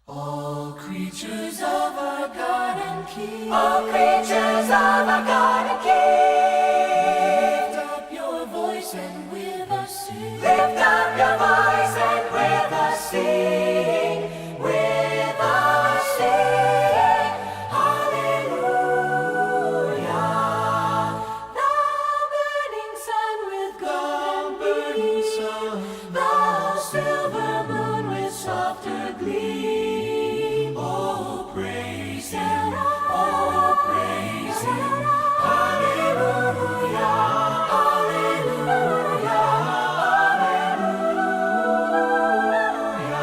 All creatures of our God and King, all creatures of our God and King, lift up your voice and with us sing. Lift up your voice and with us sing. With us sing. Hallelujah. Thou burning sun with golden beams, thou silver moon with softer gleam. Oh, praise Him. Oh, praise Him. Hallelujah. Hallelujah. Hallelujah.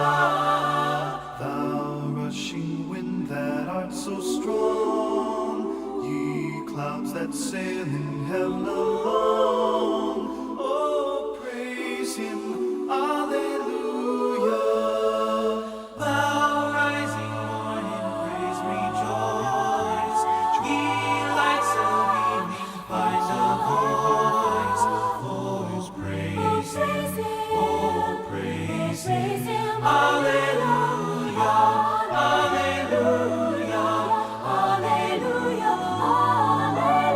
Thou rushing wind that art so strong, ye clouds that sail in heaven alone. Oh, praise Him, Alleluia. Thou rising morning, praise, rejoice. Ye lights of evening, light of voice. Voice, praise Him. Oh, praise Him. Hallelujah. Hallelujah. Hallelujah. Hallelujah.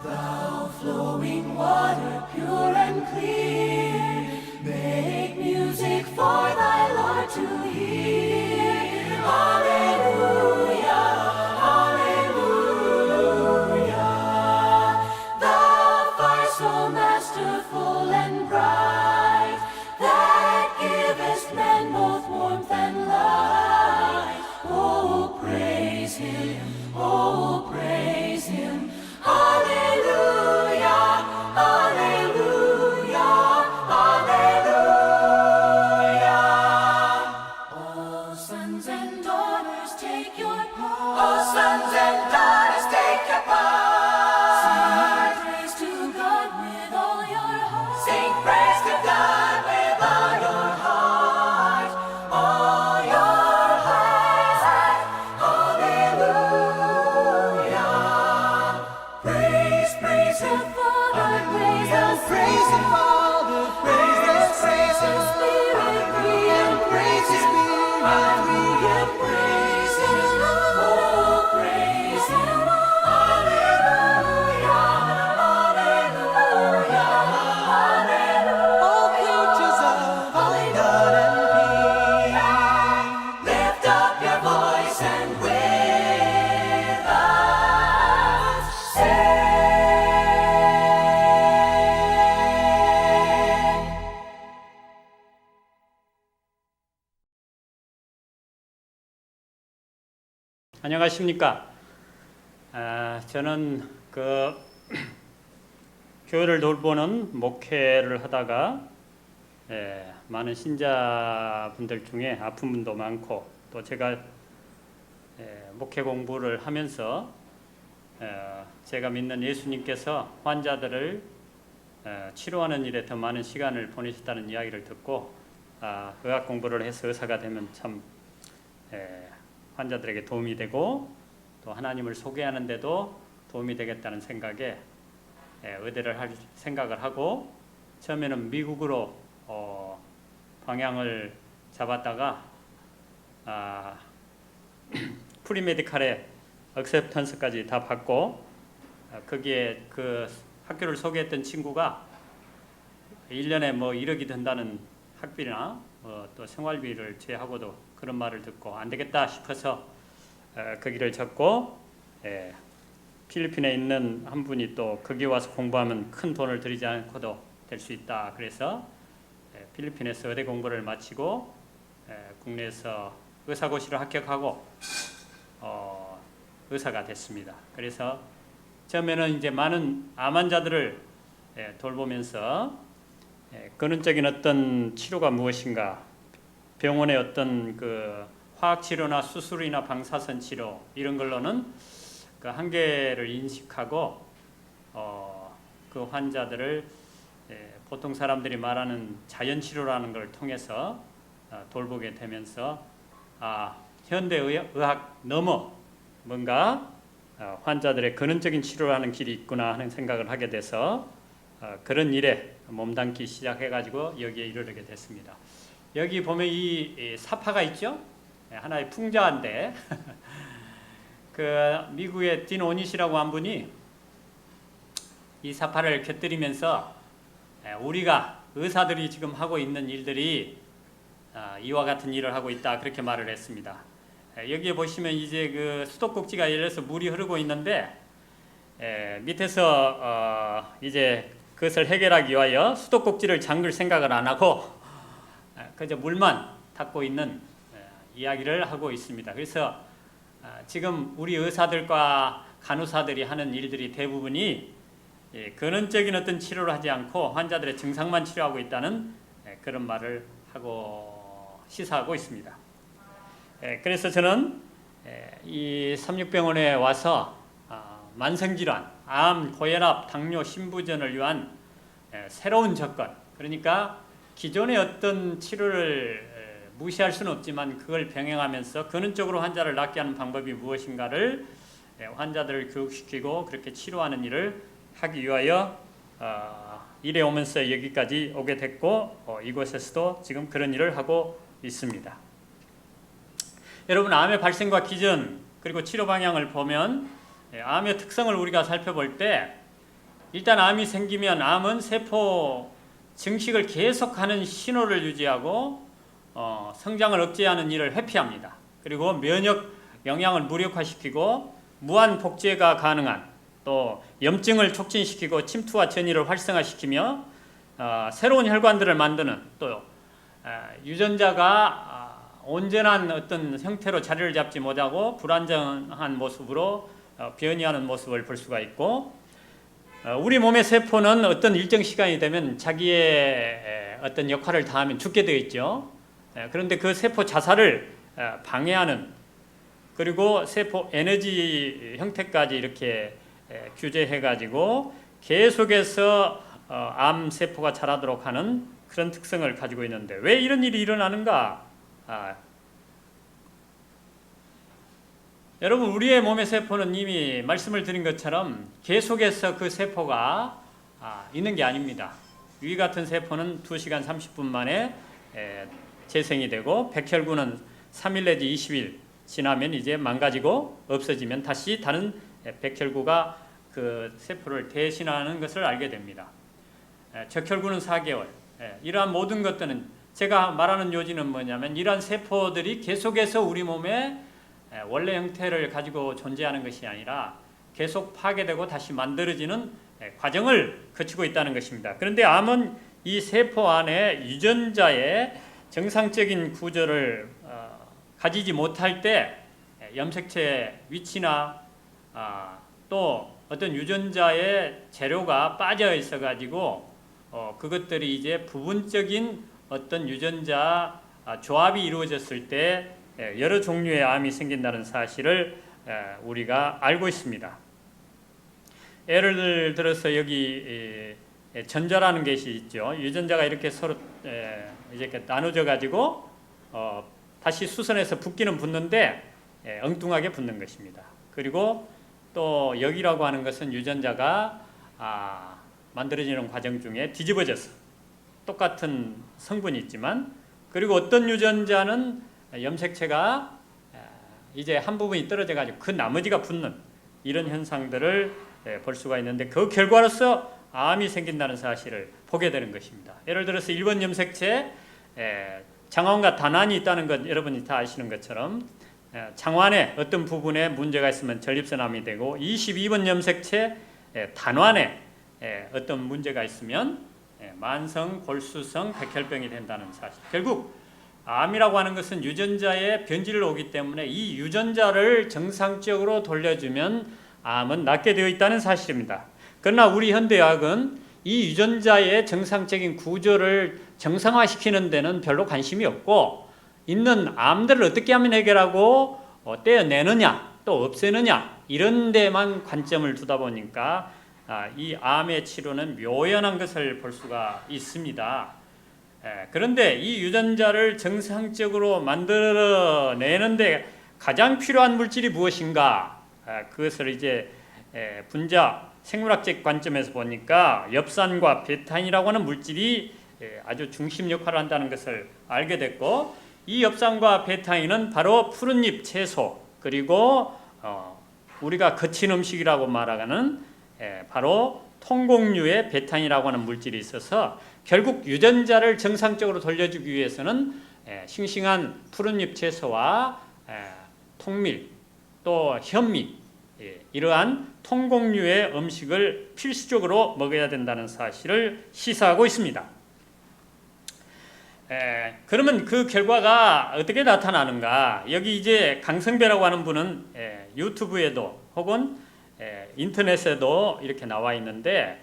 Thou flowing water, pure and clear, make music for thy Lord to hear. Hallelujah, hallelujah. Thou fire so masterful and bright, that givest men both warmth and light. Oh, praise Him, oh, praise Him. Hallelujah, hallelujah, hallelujah. Oh, sons and daughters, take your part. Oh, sons and daughters, take your part. Sing praise to God with all your heart. Sing praise to God with all your heart. All your heart. Hallelujah. Praise, praise Him, Father, praise Him, praise Him, Father, praise Him, praise Him, Spirit, we and praise Him, Hallelujah, praise Him, oh, praise Him, Hallelujah, Hallelujah, Hallelujah. All creatures of our God and King, lift up your voice and with us sing. 안녕하십니까? 저는 교회를 돌보는 목회를 하다가 많은 신자분들 중에 아픈 분도 많고 또 제가 목회 공부를 하면서 제가 믿는 예수님께서 환자들을 치료하는 일에 더 많은 시간을 보내셨다는 이야기를 듣고 의학 공부를 해서 의사가 되면 참 환자들에게 도움이 되고 또 하나님을 소개하는 데도 도움이 되겠다는 생각에 의대를 할 생각을 하고 처음에는 미국으로 방향을 잡았다가 프리메디칼에 억셉턴스까지 다 받고 거기에 그 학교를 소개했던 친구가 1년에 뭐 1억이 든다는 학비나 또 생활비를 제하고도 그런 말을 듣고 안 되겠다 싶어서 그 길을 졌고 필리핀에 있는 한 분이 또 거기 와서 공부하면 큰 돈을 들이지 않고도 될 수 있다. 그래서 필리핀에서 의대 공부를 마치고 국내에서 의사고시를 합격하고 의사가 됐습니다. 그래서 처음에는 이제 많은 암 환자들을 돌보면서 근원적인 어떤 치료가 무엇인가, 병원의 어떤 그 화학 치료나 수술이나 방사선 치료 이런 걸로는 그 한계를 인식하고 그 환자들을 보통 사람들이 말하는 자연 치료라는 걸 통해서 돌보게 되면서 현대 의학 넘어 뭔가 환자들의 근원적인 치료라는 길이 있구나 하는 생각을 하게 돼서 그런 일에 몸담기 시작해가지고 여기에 이르게 됐습니다. 여기 보면 이 사파가 있죠? 하나의 풍자인데 그 미국의 딘 오닛이라고 한 분이 이 사파를 곁들이면서 우리가 의사들이 지금 하고 있는 일들이 이와 같은 일을 하고 있다 그렇게 말을 했습니다. 여기에 보시면 이제 그 수도꼭지가 열려서 물이 흐르고 있는데 밑에서 이제 그것을 해결하기 위하여 수도꼭지를 잠글 생각을 안 하고 그저 물만 닦고 있는 이야기를 하고 있습니다. 그래서 지금 우리 의사들과 간호사들이 하는 일들이 대부분이 근원적인 어떤 치료를 하지 않고 환자들의 증상만 치료하고 있다는 그런 말을 하고 시사하고 있습니다. 그래서 저는 이 삼육병원에 와서 만성질환, 암, 고혈압, 당뇨, 심부전을 위한 새로운 접근, 그러니까 기존의 어떤 치료를 무시할 수는 없지만 그걸 병행하면서 근원적으로 환자를 낫게 하는 방법이 무엇인가를 환자들을 교육시키고 그렇게 치료하는 일을 하기 위하여 일해 오면서 여기까지 오게 됐고 이곳에서도 지금 그런 일을 하고 있습니다. 여러분, 암의 발생과 기전 그리고 치료 방향을 보면 암의 특성을 우리가 살펴볼 때 일단 암이 생기면 암은 세포 증식을 계속하는 신호를 유지하고 성장을 억제하는 일을 회피합니다. 그리고 면역 영양을 무력화시키고 무한 복제가 가능한 또 염증을 촉진시키고 침투와 전이를 활성화시키며 새로운 혈관들을 만드는 또 유전자가 온전한 어떤 형태로 자리를 잡지 못하고 불안정한 모습으로 변이하는 모습을 볼 수가 있고 우리 몸의 세포는 어떤 일정 시간이 되면 자기의 어떤 역할을 다하면 죽게 되어 있죠. 그런데 그 세포 자살을 방해하는 그리고 세포 에너지 형태까지 이렇게 규제해가지고 계속해서 암 세포가 자라도록 하는 그런 특성을 가지고 있는데 왜 이런 일이 일어나는가? 여러분, 우리의 몸의 세포는 이미 말씀을 드린 것처럼 계속해서 그 세포가 있는 게 아닙니다. 위 같은 세포는 2시간 30분 만에 재생이 되고 백혈구는 3일 내지 20일 지나면 이제 망가지고 없어지면 다시 다른 백혈구가 그 세포를 대신하는 것을 알게 됩니다. 적혈구는 4개월. 이러한 모든 것들은 제가 말하는 요지는 뭐냐면 이러한 세포들이 계속해서 우리 몸에 원래 형태를 가지고 존재하는 것이 아니라 계속 파괴되고 다시 만들어지는 과정을 거치고 있다는 것입니다. 그런데 암은 이 세포 안에 유전자의 정상적인 구조를 가지지 못할 때 염색체 위치나 또 어떤 유전자의 재료가 빠져 있어 가지고 그것들이 이제 부분적인 어떤 유전자 조합이 이루어졌을 때 여러 종류의 암이 생긴다는 사실을 우리가 알고 있습니다. 예를 들어서 여기 전자라는 것이 있죠. 유전자가 이렇게 서로 이렇게 나눠져 가지고 다시 수선해서 붙기는 붙는데 엉뚱하게 붙는 것입니다. 그리고 또 여기라고 하는 것은 유전자가 만들어지는 과정 중에 뒤집어져서 똑같은 성분이 있지만 그리고 어떤 유전자는 염색체가 이제 한 부분이 떨어져 가지고 그 나머지가 붙는 이런 현상들을 볼 수가 있는데 그 결과로서 암이 생긴다는 사실을 보게 되는 것입니다. 예를 들어서 1번 염색체 장환과 단환이 있다는 것 여러분이 다 아시는 것처럼 장환의 어떤 부분에 문제가 있으면 전립선암이 되고 22번 염색체 단환에 어떤 문제가 있으면 만성 골수성 백혈병이 된다는 사실. 결국 암이라고 하는 것은 유전자의 변질을 오기 때문에 이 유전자를 정상적으로 돌려주면 암은 낫게 되어 있다는 사실입니다. 그러나 우리 현대의학은 이 유전자의 정상적인 구조를 정상화시키는 데는 별로 관심이 없고 있는 암들을 어떻게 하면 해결하고 떼어내느냐 또 없애느냐 이런 데만 관점을 두다 보니까 이 암의 치료는 묘연한 것을 볼 수가 있습니다. 그런데 이 유전자를 정상적으로 만들어내는데 가장 필요한 물질이 무엇인가? 그것을 이제 분자 생물학적 관점에서 보니까 엽산과 베타인이라고 하는 물질이 아주 중심 역할을 한다는 것을 알게 됐고, 이 엽산과 베타인은 바로 푸른잎 채소, 그리고 우리가 거친 음식이라고 말하는 바로 통곡류의 베타인이라고 하는 물질이 있어서 결국 유전자를 정상적으로 돌려주기 위해서는 싱싱한 푸른잎 채소와 통밀 또 현미, 이러한 통곡류의 음식을 필수적으로 먹어야 된다는 사실을 시사하고 있습니다. 그러면 그 결과가 어떻게 나타나는가? 여기 이제 강성배라고 하는 분은 유튜브에도 혹은 인터넷에도 이렇게 나와 있는데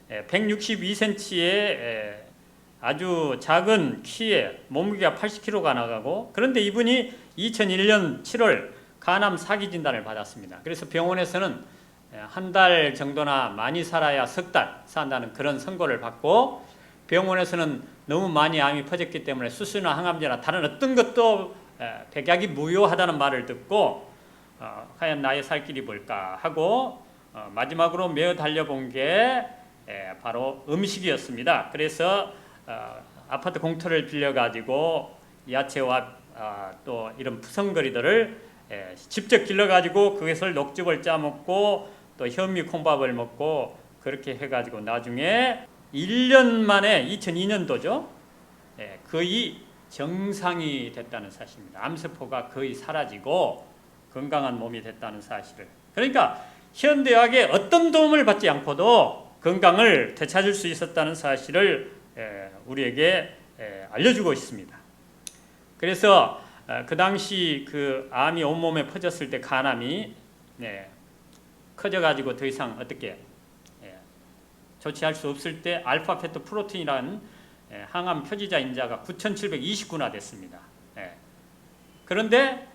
162cm의 아주 작은 키에 몸무게가 80kg가 나가고, 그런데 이분이 2001년 7월 간암 사기 진단을 받았습니다. 그래서 병원에서는 한 달 정도나 많이 살아야 석 달 산다는 그런 선고를 받고, 병원에서는 너무 많이 암이 퍼졌기 때문에 수술이나 항암제나 다른 어떤 것도 백약이 무효하다는 말을 듣고 과연 나의 살 길이 뭘까 하고 마지막으로 메어 달려본 게 바로 음식이었습니다. 그래서 아파트 공터를 빌려가지고 야채와 또 이런 푸성거리들을 직접 길러가지고 그것을 녹즙을 짜먹고 또 현미 콩밥을 먹고 그렇게 해가지고 나중에 1년 만에 2002년도죠. 거의 정상이 됐다는 사실입니다. 암세포가 거의 사라지고 건강한 몸이 됐다는 사실을. 그러니까 현대의학의 어떤 도움을 받지 않고도 건강을 되찾을 수 있었다는 사실을 우리에게 알려주고 있습니다. 그래서 그 당시 그 암이 온몸에 퍼졌을 때 간암이 커져가지고 더 이상 어떻게 조치할 수 없을 때 알파 페토 프로틴이라는 항암 표지자 인자가 9,729나 됐습니다. 그런데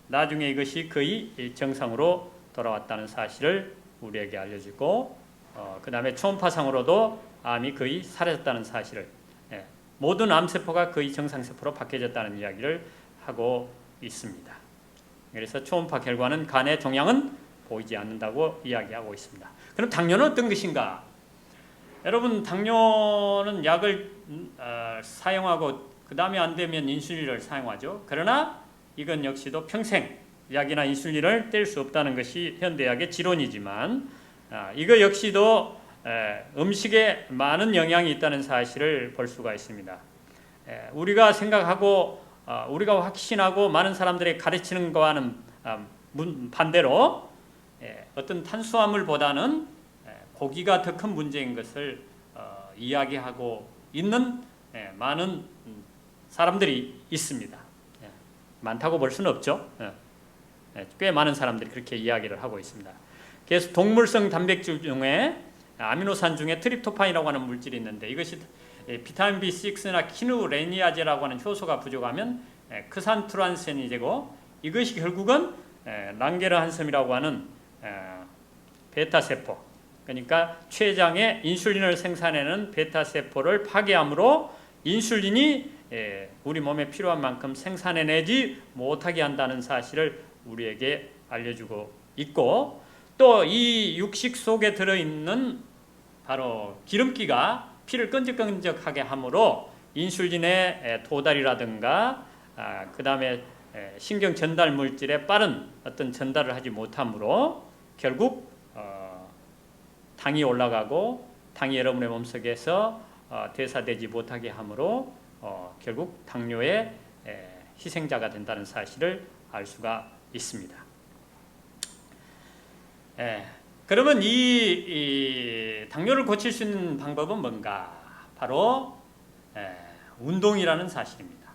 나중에 이것이 거의 정상으로 돌아왔다는 사실을 우리에게 알려주고, 그 다음에 초음파상으로도 암이 거의 사라졌다는 사실을, 모든 암세포가 거의 정상세포로 바뀌어졌다는 이야기를 하고 있습니다. 그래서 초음파 결과는 간의 종양은 보이지 않는다고 이야기하고 있습니다. 그럼 당뇨는 어떤 것인가? 여러분, 당뇨는 약을 사용하고 그 다음에 안 되면 인슐린을 사용하죠. 그러나 이건 역시도 평생 약이나 인슐린을 뗄 수 없다는 것이 현대약의 지론이지만, 이거 역시도 음식에 많은 영향이 있다는 사실을 볼 수가 있습니다. 우리가 생각하고 우리가 확신하고 많은 사람들이 가르치는 것과는 반대로 어떤 탄수화물보다는 고기가 더 큰 문제인 것을 이야기하고 있는 많은 사람들이 있습니다. 많다고 볼 수는 없죠. 꽤 많은 사람들이 그렇게 이야기를 하고 있습니다. 그래서 동물성 단백질 중에 아미노산 중에 트립토판이라고 하는 물질이 있는데, 이것이 비타민 B6나 키누레니아제라고 하는 효소가 부족하면 크산트란센이 되고, 이것이 결국은 랑게르한섬이라고 하는 베타세포, 그러니까 췌장에 인슐린을 생산하는 베타세포를 파괴함으로 인슐린이 우리 몸에 필요한 만큼 생산해내지 못하게 한다는 사실을 우리에게 알려주고 있고, 또 이 육식 속에 들어있는 바로 기름기가 피를 끈적끈적하게 하므로 인슐린의 도달이라든가 그 다음에 신경 전달 물질의 빠른 어떤 전달을 하지 못하므로 결국 당이 올라가고 당이 여러분의 몸속에서 대사되지 못하게 하므로 결국 당뇨의 희생자가 된다는 사실을 알 수가 있습니다. 그러면 이 당뇨를 고칠 수 있는 방법은 뭔가? 바로 운동이라는 사실입니다.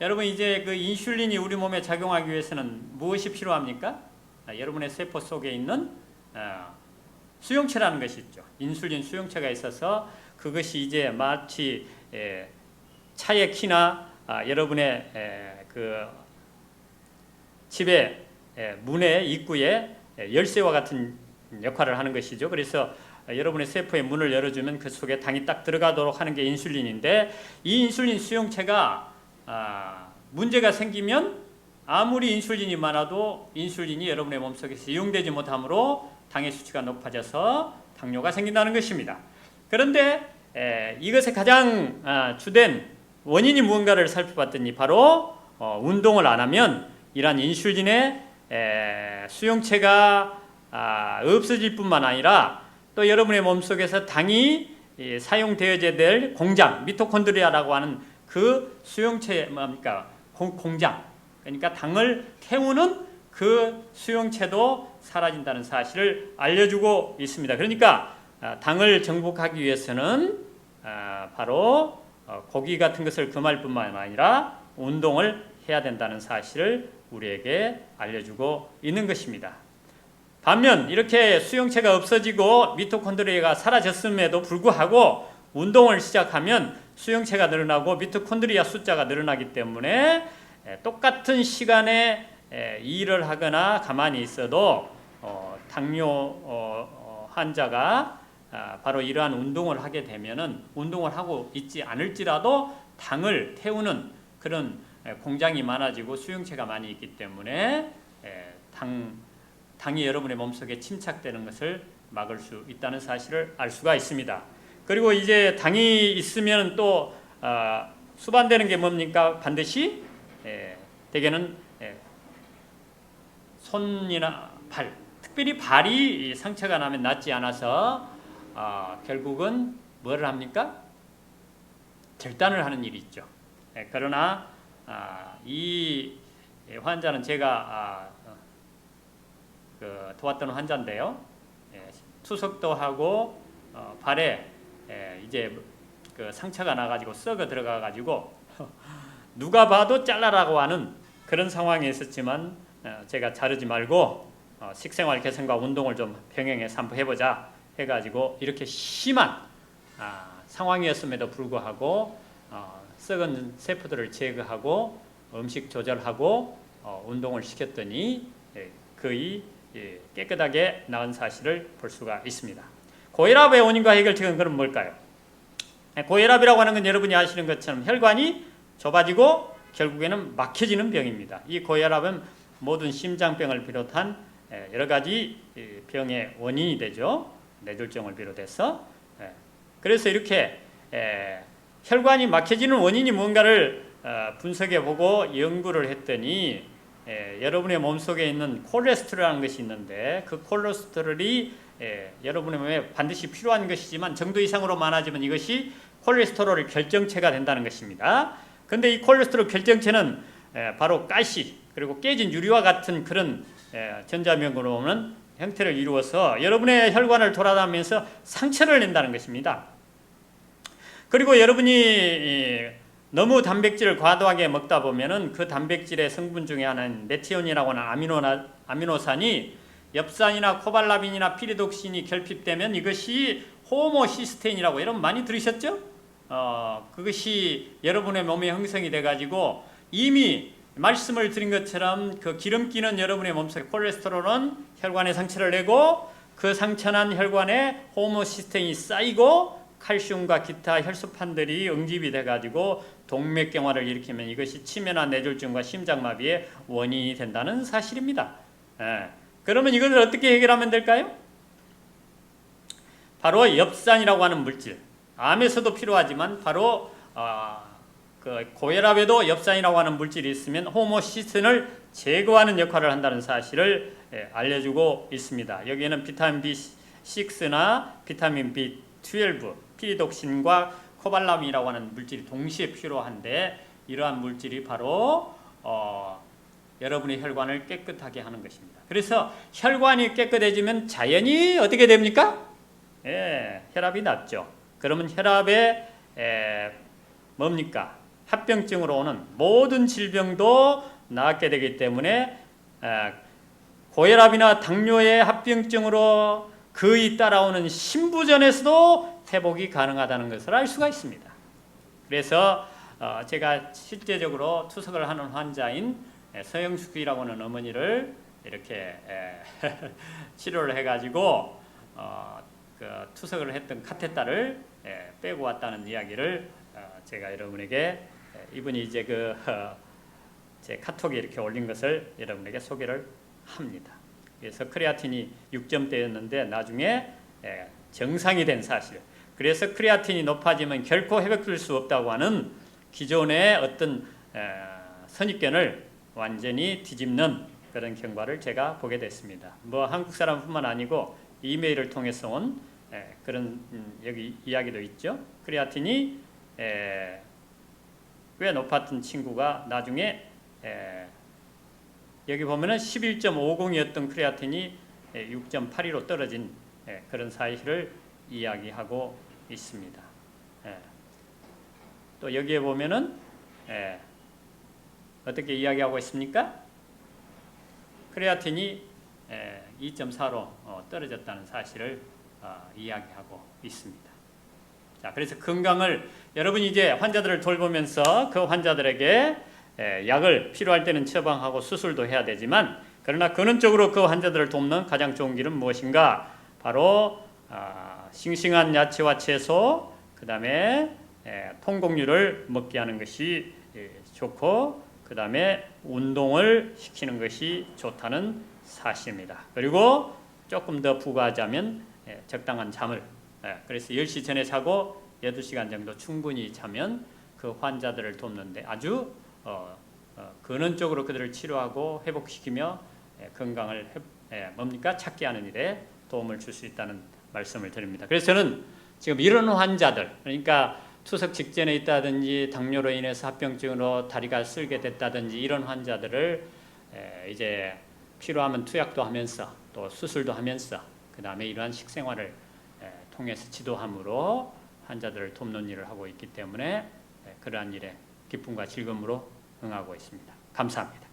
여러분, 이제 그 인슐린이 우리 몸에 작용하기 위해서는 무엇이 필요합니까? 여러분의 세포 속에 있는 수용체라는 것이 있죠. 인슐린 수용체가 있어서 그것이 이제 마치 차의 키나 여러분의 그 집의 문의 입구에 열쇠와 같은 역할을 하는 것이죠. 그래서 여러분의 세포의 문을 열어주면 그 속에 당이 딱 들어가도록 하는 게 인슐린인데, 이 인슐린 수용체가 문제가 생기면 아무리 인슐린이 많아도 인슐린이 여러분의 몸속에서 이용되지 못하므로 당의 수치가 높아져서 당뇨가 생긴다는 것입니다. 그런데 이것의 가장 주된 원인이 무언가를 살펴봤더니 바로 운동을 안 하면 이러한 인슐린의 수용체가 없어질 뿐만 아니라 또 여러분의 몸속에서 당이 사용되어야 될 공장, 미토콘드리아라고 하는 그 수용체 뭡니까? 공장. 그러니까 당을 태우는 그 수용체도 사라진다는 사실을 알려주고 있습니다. 그러니까 당을 정복하기 위해서는 바로 고기 같은 것을 금할 뿐만 아니라 운동을 해야 된다는 사실을 우리에게 알려주고 있는 것입니다. 반면 이렇게 수용체가 없어지고 미토콘드리아가 사라졌음에도 불구하고 운동을 시작하면 수용체가 늘어나고 미토콘드리아 숫자가 늘어나기 때문에 똑같은 시간에 일을 하거나 가만히 있어도 당뇨 환자가 바로 이러한 운동을 하게 되면은 운동을 하고 있지 않을지라도 당을 태우는 그런 공장이 많아지고 수용체가 많이 있기 때문에 당이 여러분의 몸속에 침착되는 것을 막을 수 있다는 사실을 알 수가 있습니다. 그리고 이제 당이 있으면 또 수반되는 게 뭡니까? 반드시 대개는 손이나 발, 특별히 발이 상처가 나면 낫지 않아서 결국은 뭐를 합니까? 절단을 하는 일이 있죠. 그러나 이 환자는 제가 도왔던 환자인데요. 투석도 하고 발에 이제 그 상처가 나가지고 썩어 들어가가지고 누가 봐도 잘라라고 하는 그런 상황에 있었지만 제가 자르지 말고 식생활 개선과 운동을 좀 병행해서 한번 해보자 해가지고 이렇게 심한 상황이었음에도 불구하고 썩은 세포들을 제거하고 음식 조절하고 운동을 시켰더니 거의 깨끗하게 나은 사실을 볼 수가 있습니다. 고혈압의 원인과 해결책은 그럼 뭘까요? 고혈압이라고 하는 건 여러분이 아시는 것처럼 혈관이 좁아지고 결국에는 막혀지는 병입니다. 이 고혈압은 모든 심장병을 비롯한 여러 가지 병의 원인이 되죠. 뇌졸중을 비롯해서. 그래서 이렇게 혈관이 막혀지는 원인이 뭔가를 분석해보고 연구를 했더니 여러분의 몸속에 있는 콜레스테롤이라는 것이 있는데 그 콜레스테롤이 여러분의 몸에 반드시 필요한 것이지만 정도 이상으로 많아지면 이것이 콜레스테롤 결정체가 된다는 것입니다. 그런데 이 콜레스테롤 결정체는 바로 가시 그리고 깨진 유리와 같은 그런 전자명으로 오는 형태를 이루어서 여러분의 혈관을 돌아다니면서 상처를 낸다는 것입니다. 그리고 여러분이 너무 단백질을 과도하게 먹다 보면은 그 단백질의 성분 중에 하나인 메티온이라고 하는 아미노산이 엽산이나 코발라민이나 피리독신이 결핍되면 이것이 호모시스테인이라고 여러분 많이 들으셨죠? 그것이 여러분의 몸에 형성이 돼가지고 이미 말씀을 드린 것처럼 그 기름기는 여러분의 몸속에 콜레스테롤은 혈관에 상처를 내고 그 상처난 혈관에 호모시스테인이 쌓이고 칼슘과 기타 혈소판들이 응집이 돼가지고 동맥경화를 일으키면 이것이 치매나 뇌졸중과 심장마비의 원인이 된다는 사실입니다. 그러면 이것을 어떻게 해결하면 될까요? 바로 엽산이라고 하는 물질, 암에서도 필요하지만 바로 그 고혈압에도 엽산이라고 하는 물질이 있으면 호모시스텐을 제거하는 역할을 한다는 사실을 알려주고 있습니다. 여기에는 비타민 B6나 비타민 B12, 피리독신과 코발라민이라고 하는 물질이 동시에 필요한데 이러한 물질이 바로 여러분의 혈관을 깨끗하게 하는 것입니다. 그래서 혈관이 깨끗해지면 자연히 어떻게 됩니까? 혈압이 낮죠. 그러면 혈압에 뭡니까? 합병증으로 오는 모든 질병도 낫게 되기 때문에 고혈압이나 당뇨의 합병증으로 거의 따라오는 신부전에서도 회복이 가능하다는 것을 알 수가 있습니다. 그래서 제가 실제적으로 투석을 하는 환자인 서영숙이라고 하는 어머니를 이렇게 치료를 해가지고 그 투석을 했던 카테터를 빼고 왔다는 이야기를 제가 여러분에게 이분이 이제 제 카톡에 이렇게 올린 것을 여러분에게 소개를 합니다. 그래서 크레아틴이 6점대였는데 나중에 정상이 된 사실. 그래서 크레아틴이 높아지면 결코 회복될 수 없다고 하는 기존의 어떤 선입견을 완전히 뒤집는 그런 결과를 제가 보게 됐습니다. 뭐 한국 사람뿐만 아니고 이메일을 통해서 온 그런 여기 이야기도 있죠. 크레아틴이 꽤 높았던 친구가 나중에 여기 보면은 11.50이었던 크레아틴이 6.82로 떨어진 그런 사실을 이야기하고 있습니다. 또 여기에 보면은 어떻게 이야기하고 있습니까? 크레아틴이 2.4로 떨어졌다는 사실을 이야기하고 있습니다. 자, 그래서 건강을 여러분이 이제 환자들을 돌보면서 그 환자들에게 약을 필요할 때는 처방하고 수술도 해야 되지만 그러나 근원적으로 그 환자들을 돕는 가장 좋은 길은 무엇인가? 바로 싱싱한 야채와 채소, 그 다음에 통곡류를 먹게 하는 것이 좋고 그 다음에 운동을 시키는 것이 좋다는 사실입니다. 그리고 조금 더 부과하자면 적당한 잠을 그래서 10시 전에 자고 8시간 정도 충분히 자면 그 환자들을 돕는데 아주 근원적으로 그들을 치료하고 회복시키며 건강을 찾게 하는 일에 도움을 줄 수 있다는 말씀을 드립니다. 그래서 저는 지금 이런 환자들, 그러니까 투석 직전에 있다든지 당뇨로 인해서 합병증으로 다리가 쓸게 됐다든지 이런 환자들을 이제 필요하면 투약도 하면서 또 수술도 하면서 그 다음에 이러한 식생활을 통해서 지도함으로 환자들을 돕는 일을 하고 있기 때문에 그러한 일에 기쁨과 즐거움으로 응하고 있습니다. 감사합니다.